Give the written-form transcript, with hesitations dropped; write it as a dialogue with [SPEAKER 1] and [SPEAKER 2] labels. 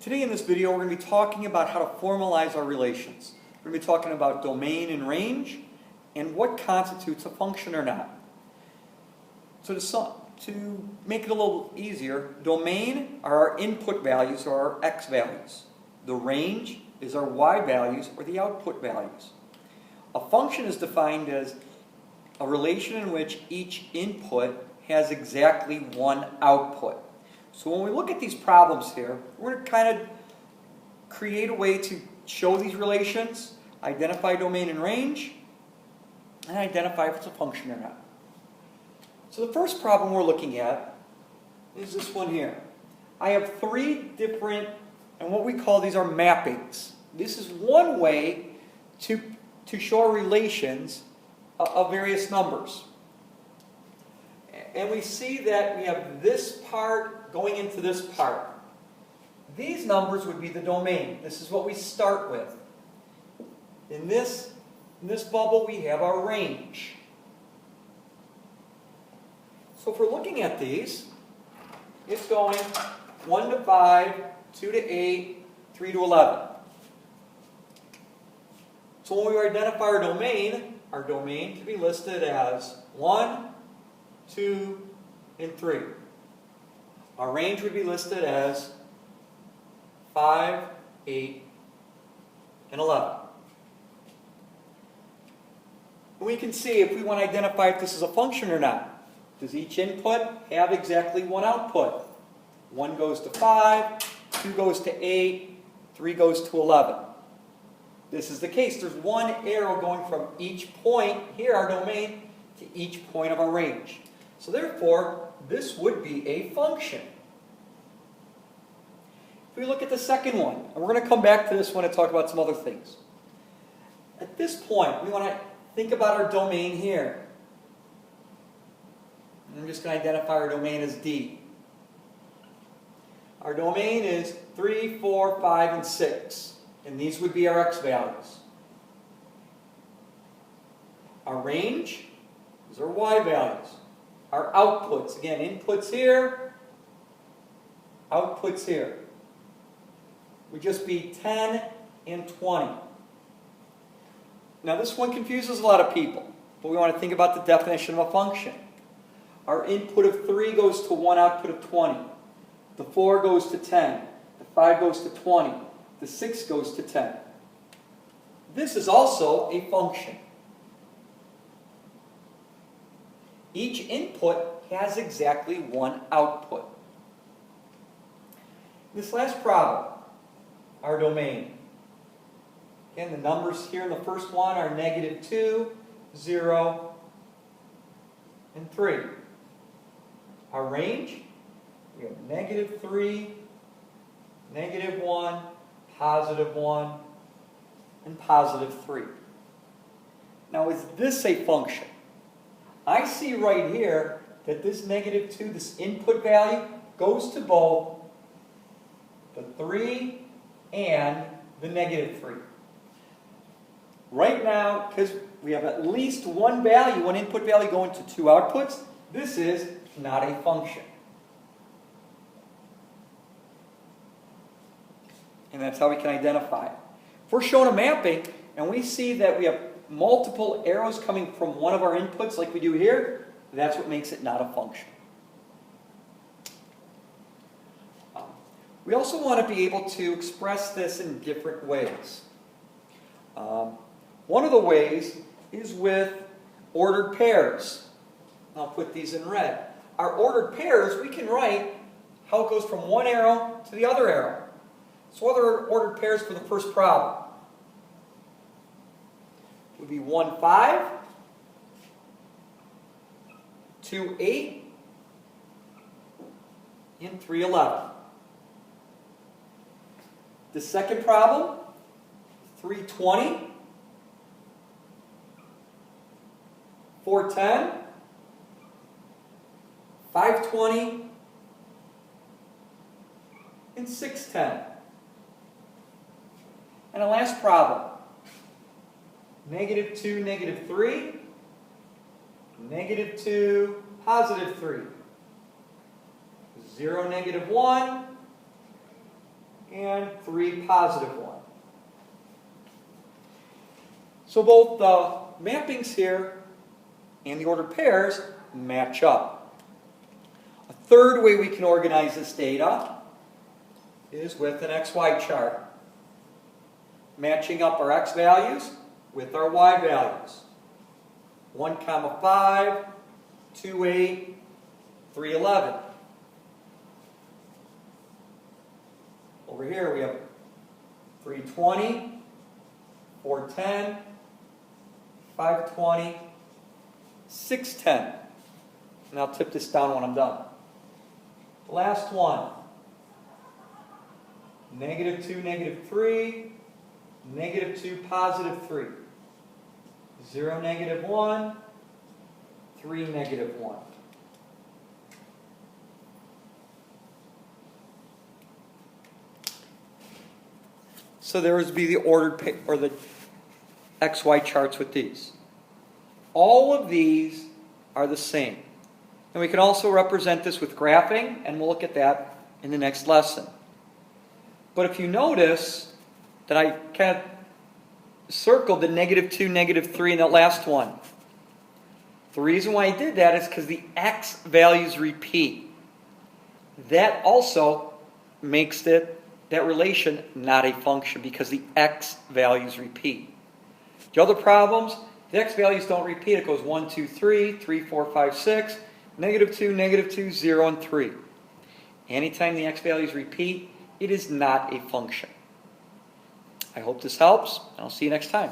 [SPEAKER 1] Today in this video we're going to be talking about how to formalize our relations. We're going to be talking about domain and range and what constitutes a function or not. So to make it a little easier, domain are our input values or our x values. The range is our y values or the output values. A function is defined as a relation in which each input has exactly one output. So when we look at these problems here, we're going to kind of create a way to show these relations, identify domain and range, and identify if it's a function or not. So the first problem we're looking at is this one here. I have three different, and what we call these are mappings. This is one way to show relations of various numbers. And we see that we have this part going into this part. These numbers would be the domain. This is what we start with. In this bubble we have our range. So if we're looking at these, it's going 1 to 5, 2 to 8, 3 to 11. So when we identify our domain can be listed as 1, 2, and 3. Our range would be listed as 5, 8, and 11. And we can see if we want to identify if this is a function or not. Does each input have exactly one output? 1 goes to 5, 2 goes to 8, 3 goes to 11. This is the case. There's one arrow going from each point, here our domain, to each point of our range. So therefore, this would be a function. If we look at the second one, and we're going to come back to this one and talk about some other things. At this point, we want to think about our domain here. I'm just going to identify our domain as D. Our domain is 3, 4, 5, and 6. And these would be our x values. Our range is our y values. Our outputs, again, inputs here, outputs here, would just be 10 and 20. Now this one confuses a lot of people, but we want to think about the definition of a function. Our input of 3 goes to one output of 20. The 4 goes to 10. The 5 goes to 20. The 6 goes to 10. This is also a function. Each input has exactly one output. This last problem, our domain. Again, the numbers here in the first one are -2, 0, and 3. Our range, we have -3, -1, +1, and +3. Now, is this a function? I see right here that this -2, this input value, goes to both the 3 and the -3. Right now, because we have at least one value, one input value going to two outputs, this is not a function. And that's how we can identify it. If we're shown a mapping and we see that we have multiple arrows coming from one of our inputs like we do here, that's what makes it not a function. We also want to be able to express this in different ways. One of the ways is with ordered pairs. I'll put these in red. Our ordered pairs, we can write how it goes from one arrow to the other arrow. So what are ordered pairs for the first problem? It would be 1, 5, 2, 8, and 3, 11. The second problem, 3, 20, 4, 10, 5, 20, and 6, 10. And the last problem, -2, -3, -2, +3, 0, -1, and 3 positive 1. So both the mappings here and the ordered pairs match up. A third way we can organize this data is with an XY chart, matching up our X values with our Y values. 1, 5, 2, 8, 3, 11. Over here we have 320, 410, 520, 610. And I'll tip this down when I'm done. The last one. -2, -3, -2, +3. 0, -1, 3, -1. So there would be the ordered or the XY charts with these. All of these are the same. And we can also represent this with graphing, and we'll look at that in the next lesson. But if you notice that I kind of circled the -2, -3 in that last one. The reason why I did that is because the X values repeat. That also makes that relation not a function because the X values repeat. The other problems, the X values don't repeat. It goes 1, 2, 3, 3, 4, 5, 6, -2, -2, 0, and 3. Anytime the X values repeat, it is not a function. I hope this helps, and I'll see you next time.